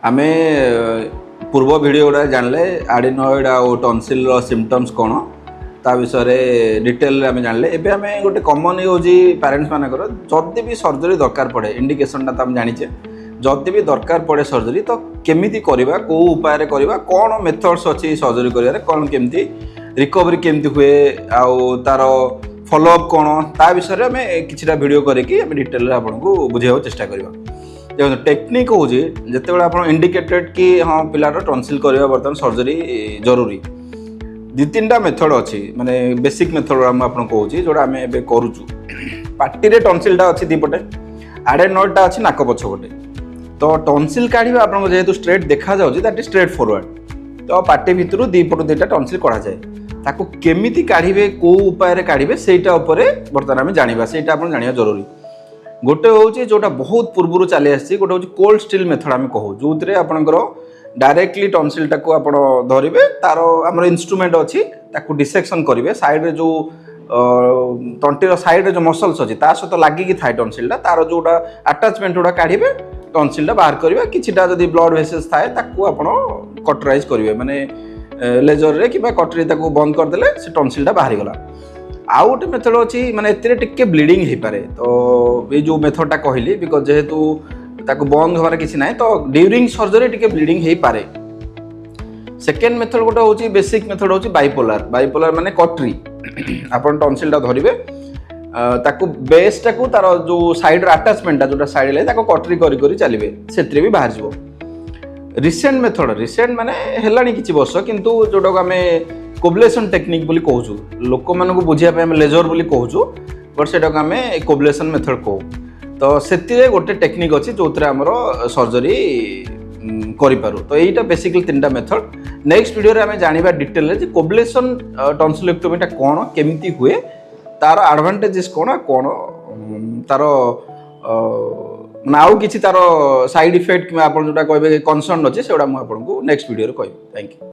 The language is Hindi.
आमे पूर्व वीडियो गुड़ा जानले एडिनॉइड आउ टॉन्सिल रो सिम्पटम्स कौन ता विषय डिटेल आम जानले एबे आमे गोटे कॉमन यूज पेरेंट्स मानकर जदि भी सर्जरी दरकार पड़े इंडिकेशनटा तो आम जानिचे जदि भी दरकार पड़े सर्जरी तो केमिति करबा को उपाय रे करबा कोन मेथड्स अछि सर्जरी करिया कोन केमिति रिकवरी केमिति हुए आउ तार फॉलोअप कोन ता विषय आम किछटा वीडियो करके आम डिटेल आपको बुझाइबा चेष्टा करबा। देखो टेक्निक हूँ जिते आप इंडिकेटेड कि हाँ पिलार टॉन्सिल करवा बर्तमान सर्जरी जरूरी दि तीन टा मेथड अच्छी माने बेसिक मेथड आपको कहूँ जोड़ा आम ए करुचु पार्टी रे टॉन्सिलटा अच्छी दीपटे एडेनॉइडटा अच्छी नाक पछपटे तो टॉन्सिल काढ़ा आपको जेहेतु स्ट्रेट देखा दैट इज स्ट्रेट फॉरवर्ड तो पार्टी भितर दीपट दुईटा टॉन्सिल कढ़ा जाए ताको केमिति काढ़े को उपाय काढ़े सेटा उपरे बर्तमान आम जाना सेटा आप जाना जरूरी। गोटे हूँ जोटा बहुत पूर्व चली आसी गोटे हूँ कोल्ड स्टिल मेथड आम कहूँ जो आपंकर डायरेक्टली टॉन्सिलटा को आप धरवे तार आम इंस्ट्रूमेंट अच्छी डिसेक्शन करेंगे साइड जो तंटीर साइड जो मसल्स अच्छी सहित लगिकी थाए टॉन्सिलटा तार जोटा आटाचमेंट गुड़ा काढ़े टॉन्सिलटा बाहर करेंगे किछिटा जदि ब्लड वेसेस थाए आप कटराइज करेंगे माने लेजर रे कि कटरी बंद करदे से टॉन्सिलटा बाहरी गला। आउ गोटे मेथड अच्छी माने एतिरे टिके ब्लीडिंग हो पारे तो ये जो मेथडटा कहली बिकज जेहेतु ताको बंद होबार किसी ना तो ड्यूरिंग सर्जरी टिके ब्लीडिंग हो पारे। सेकेंड मेथड गोटे हूँ बेसिक मेथड हूँ बाइपोलार माने कटरी आपन टॉन्सिलटा धरिबे ताको बेसटा को तार जो साइड अटैचमेंटा जोटा साइड ले ताको कटरी करी करी चलिबे सेत्रे भी बाहर जीवो। रिसेंट मेथड रिसेंट माने हेलानी किछि वर्ष किंतु जोटा को आमे कोबलेसन टेक्निक बोली कहूँ लोक मान बुझापी आम लेजर बोली कहूँ बट से आम कोबलेसन मेथड कहूँ तो से गोटे टेक्निक अच्छी जो आमर सर्जरी करूँ तो यहीटा बेसिकली तीन टा मेथड। नेक्स्ट वीडियो आम जाना डिटेल कोबलेसन टॉन्सिलेक्टोमीटा कौन केमिति हुए तार एडवांटेजेस कौन कौन तार आउ किसी तार साइड इफेक्ट आप जोटा कहे कनसर्न अच्छे से मुझे नेक्स्ट वीडियो कहूँ। Thank you.